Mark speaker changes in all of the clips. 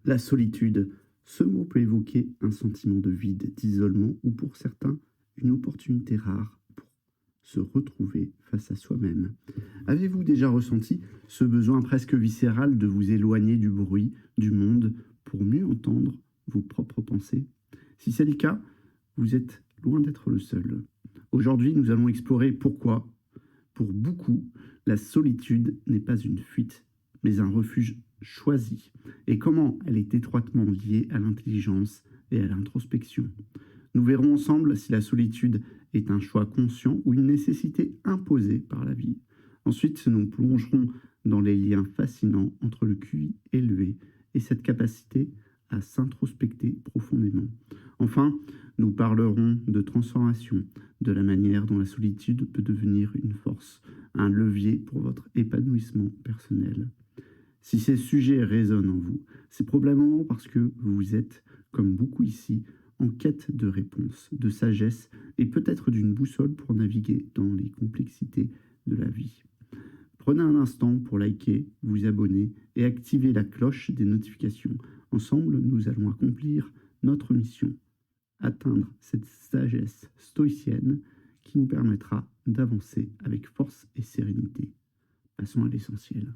Speaker 1: La solitude. Ce mot peut évoquer un sentiment de vide, d'isolement ou pour certains, une opportunité rare pour se retrouver face à soi-même. Avez-vous déjà ressenti ce besoin presque viscéral de vous éloigner du bruit, du monde, pour mieux entendre vos propres pensées? Si c'est le cas, vous êtes loin d'être le seul. Aujourd'hui, nous allons explorer pourquoi, pour beaucoup, la solitude n'est pas une fuite, mais un refuge choisi, et comment elle est étroitement liée à l'intelligence et à l'introspection. Nous verrons ensemble si la solitude est un choix conscient ou une nécessité imposée par la vie. Ensuite, nous plongerons dans les liens fascinants entre le QI élevé et cette capacité à s'introspecter profondément. Enfin, nous parlerons de transformation, de la manière dont la solitude peut devenir une force, un levier pour votre épanouissement personnel. Si ces sujets résonnent en vous, c'est probablement parce que vous êtes, comme beaucoup ici, en quête de réponses, de sagesse et peut-être d'une boussole pour naviguer dans les complexités de la vie. Prenez un instant pour liker, vous abonner et activer la cloche des notifications. Ensemble, nous allons accomplir notre mission, atteindre cette sagesse stoïcienne qui nous permettra d'avancer avec force et sérénité. Passons à l'essentiel.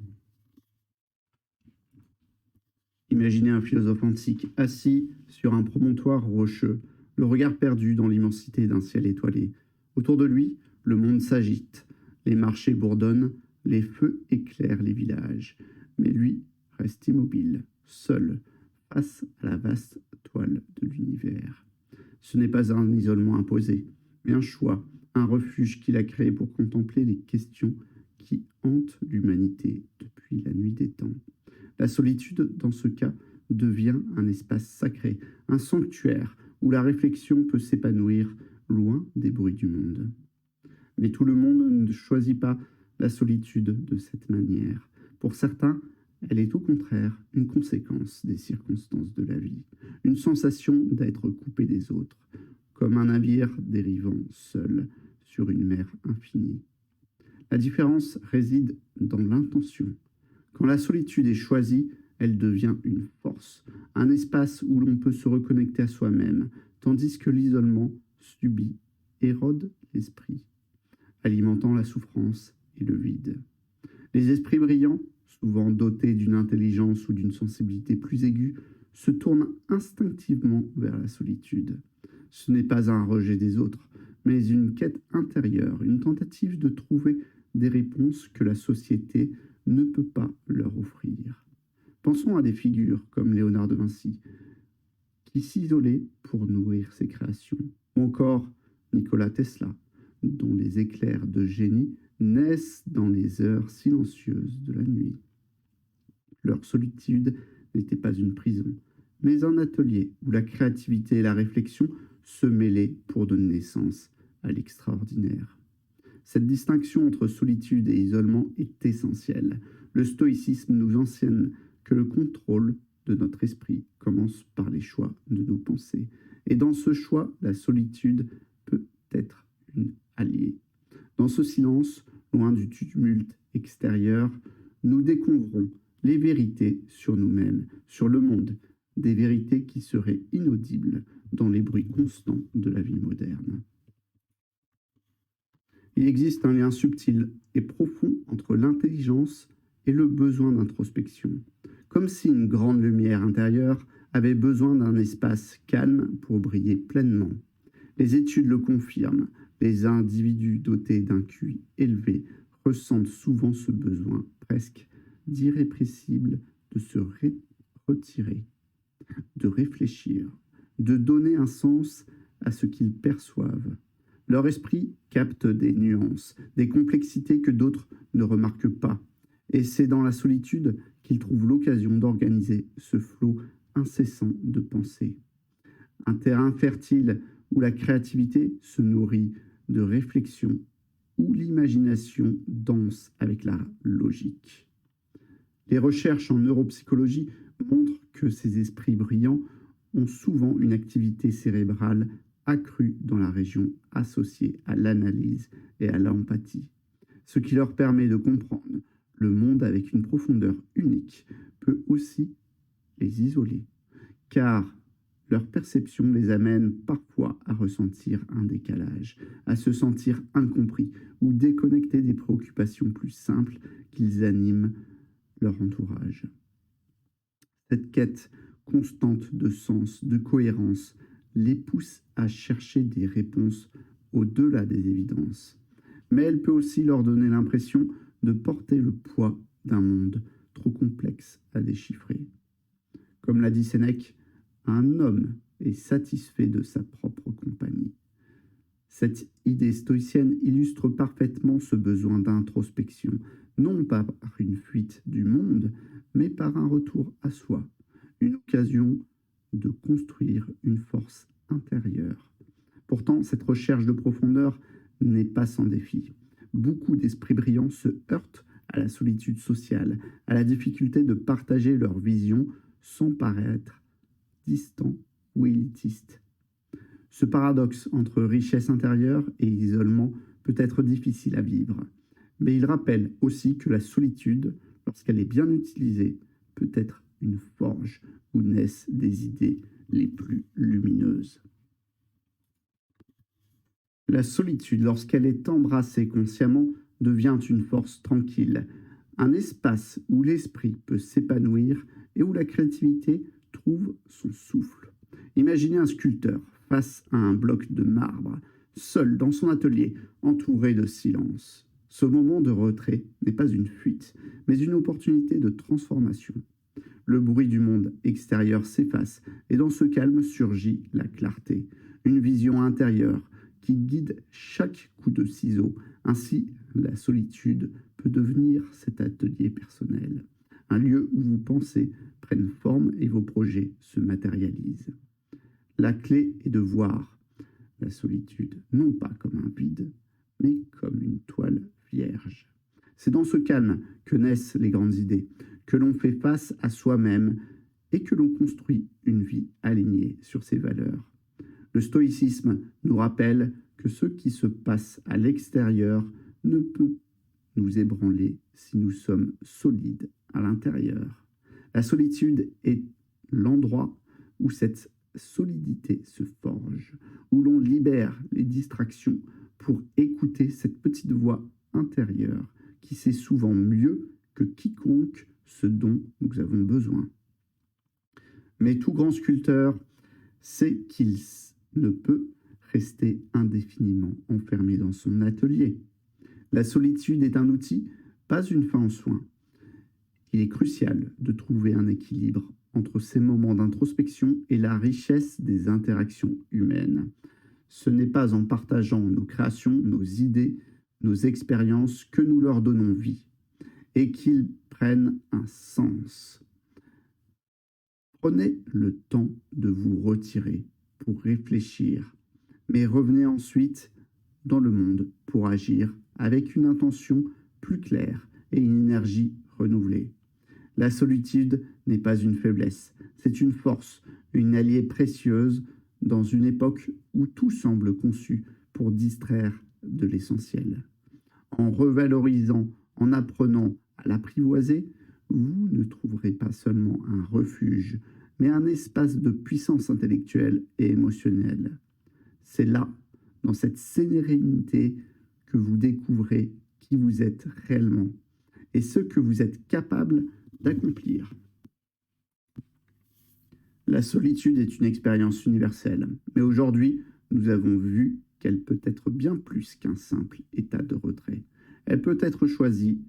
Speaker 1: Imaginez un philosophe antique assis sur un promontoire rocheux, le regard perdu dans l'immensité d'un ciel étoilé. Autour de lui, le monde s'agite, les marchés bourdonnent, les feux éclairent les villages. Mais lui reste immobile, seul, face à la vaste toile de l'univers. Ce n'est pas un isolement imposé, mais un choix, un refuge qu'il a créé pour contempler les questions qui hantent l'humanité depuis la nuit des temps. La solitude, dans ce cas, devient un espace sacré, un sanctuaire où la réflexion peut s'épanouir loin des bruits du monde. Mais tout le monde ne choisit pas la solitude de cette manière. Pour certains, elle est au contraire une conséquence des circonstances de la vie, une sensation d'être coupé des autres, comme un navire dérivant seul sur une mer infinie. La différence réside dans l'intention. Quand la solitude est choisie, elle devient une force, un espace où l'on peut se reconnecter à soi-même, tandis que l'isolement subit érode l'esprit, alimentant la souffrance et le vide. Les esprits brillants, souvent dotés d'une intelligence ou d'une sensibilité plus aiguë, se tournent instinctivement vers la solitude. Ce n'est pas un rejet des autres, mais une quête intérieure, une tentative de trouver des réponses que la société ne peut pas leur offrir. Pensons à des figures comme Léonard de Vinci, qui s'isolait pour nourrir ses créations, ou encore Nikola Tesla, dont les éclairs de génie naissent dans les heures silencieuses de la nuit. Leur solitude n'était pas une prison, mais un atelier où la créativité et la réflexion se mêlaient pour donner naissance à l'extraordinaire. Cette distinction entre solitude et isolement est essentielle. Le stoïcisme nous enseigne que le contrôle de notre esprit commence par les choix de nos pensées. Et dans ce choix, la solitude peut être une alliée. Dans ce silence, loin du tumulte extérieur, nous découvrons les vérités sur nous-mêmes, sur le monde, des vérités qui seraient inaudibles dans les bruits constants de la vie moderne. Il existe un lien subtil et profond entre l'intelligence et le besoin d'introspection, comme si une grande lumière intérieure avait besoin d'un espace calme pour briller pleinement. Les études le confirment, les individus dotés d'un QI élevé ressentent souvent ce besoin presque d'irrépressible de se retirer, de réfléchir, de donner un sens à ce qu'ils perçoivent. Leur esprit capte des nuances, des complexités que d'autres ne remarquent pas. Et c'est dans la solitude qu'ils trouvent l'occasion d'organiser ce flot incessant de pensées. Un terrain fertile où la créativité se nourrit de réflexion, où l'imagination danse avec la logique. Les recherches en neuropsychologie montrent que ces esprits brillants ont souvent une activité cérébrale accrue dans la région associée à l'analyse et à l'empathie, ce qui leur permet de comprendre le monde avec une profondeur unique, peut aussi les isoler, car leur perception les amène parfois à ressentir un décalage, à se sentir incompris ou déconnectés des préoccupations plus simples qu'ils animent leur entourage. Cette quête constante de sens, de cohérence, les pousse à chercher des réponses au-delà des évidences. Mais elle peut aussi leur donner l'impression de porter le poids d'un monde trop complexe à déchiffrer. Comme l'a dit Sénèque, un homme est satisfait de sa propre compagnie. Cette idée stoïcienne illustre parfaitement ce besoin d'introspection, non pas par une fuite du monde, mais par un retour à soi, une occasion de construire une force intérieure. Pourtant, cette recherche de profondeur n'est pas sans défi. Beaucoup d'esprits brillants se heurtent à la solitude sociale, à la difficulté de partager leur vision sans paraître distants ou élitistes. Ce paradoxe entre richesse intérieure et isolement peut être difficile à vivre, mais il rappelle aussi que la solitude, lorsqu'elle est bien utilisée, peut être une forge où naissent des idées les plus lumineuses. La solitude, lorsqu'elle est embrassée consciemment, devient une force tranquille, un espace où l'esprit peut s'épanouir et où la créativité trouve son souffle. Imaginez un sculpteur face à un bloc de marbre, seul dans son atelier, entouré de silence. Ce moment de retrait n'est pas une fuite, mais une opportunité de transformation. Le bruit du monde extérieur s'efface et dans ce calme surgit la clarté, une vision intérieure qui guide chaque coup de ciseau. Ainsi, la solitude peut devenir cet atelier personnel, un lieu où vos pensées prennent forme et vos projets se matérialisent. La clé est de voir la solitude non pas comme un vide, mais comme une toile vierge. C'est dans ce calme que naissent les grandes idées, que l'on fait face à soi-même et que l'on construit une vie alignée sur ses valeurs. Le stoïcisme nous rappelle que ce qui se passe à l'extérieur ne peut nous ébranler si nous sommes solides à l'intérieur. La solitude est l'endroit où cette solidité se forge, où l'on libère les distractions pour écouter cette petite voix intérieure qui sait souvent mieux que quiconque ce dont nous avons besoin. Mais tout grand sculpteur sait qu'il ne peut rester indéfiniment enfermé dans son atelier. La solitude est un outil, pas une fin en soi. Il est crucial de trouver un équilibre entre ces moments d'introspection et la richesse des interactions humaines. Ce n'est pas en partageant nos créations, nos idées, nos expériences que nous leur donnons vie et qu'ils prennent un sens. Prenez le temps de vous retirer pour réfléchir, mais revenez ensuite dans le monde pour agir avec une intention plus claire et une énergie renouvelée. La solitude n'est pas une faiblesse, c'est une force, une alliée précieuse dans une époque où tout semble conçu pour distraire de l'essentiel. En revalorisant, en apprenant à l'apprivoiser, vous ne trouverez pas seulement un refuge, mais un espace de puissance intellectuelle et émotionnelle. C'est là, dans cette sérénité, que vous découvrez qui vous êtes réellement et ce que vous êtes capable d'accomplir. La solitude est une expérience universelle, mais aujourd'hui, nous avons vu qu'elle peut être bien plus qu'un simple état de retrait. Elle peut être choisie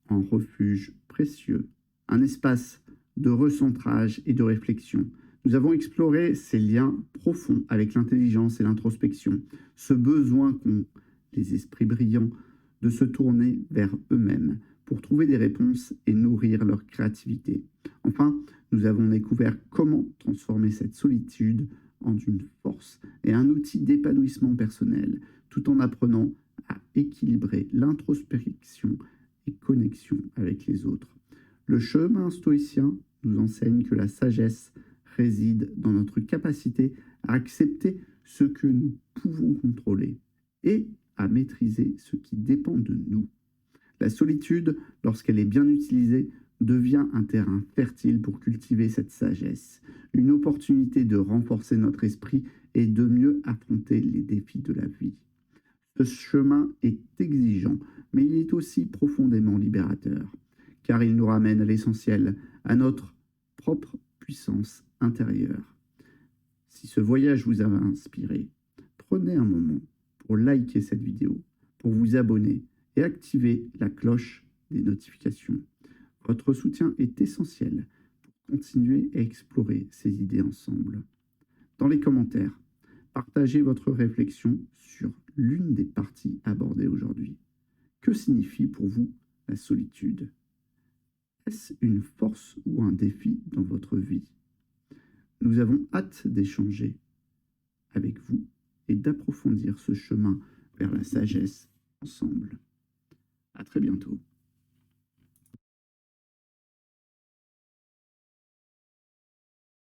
Speaker 1: en refuge précieux, un espace de recentrage et de réflexion. Nous avons exploré ces liens profonds avec l'intelligence et l'introspection, ce besoin qu'ont les esprits brillants de se tourner vers eux-mêmes pour trouver des réponses et nourrir leur créativité. Enfin, nous avons découvert comment transformer cette solitude en une force et un outil d'épanouissement personnel, tout en apprenant à équilibrer l'introspection et connexion avec les autres. Le chemin stoïcien nous enseigne que la sagesse réside dans notre capacité à accepter ce que nous pouvons contrôler et à maîtriser ce qui dépend de nous. La solitude, lorsqu'elle est bien utilisée, devient un terrain fertile pour cultiver cette sagesse, une opportunité de renforcer notre esprit et de mieux affronter les défis de la vie. Ce chemin est exigeant, mais il est aussi profondément libérateur, car il nous ramène à l'essentiel, à notre propre puissance intérieure. Si ce voyage vous a inspiré, prenez un moment pour liker cette vidéo, pour vous abonner et activer la cloche des notifications. Votre soutien est essentiel pour continuer à explorer ces idées ensemble. Dans les commentaires, partagez votre réflexion sur l'une des parties abordées aujourd'hui. Que signifie pour vous la solitude? Est-ce une force ou un défi dans votre vie? Nous avons hâte d'échanger avec vous et d'approfondir ce chemin vers la sagesse ensemble. À très bientôt.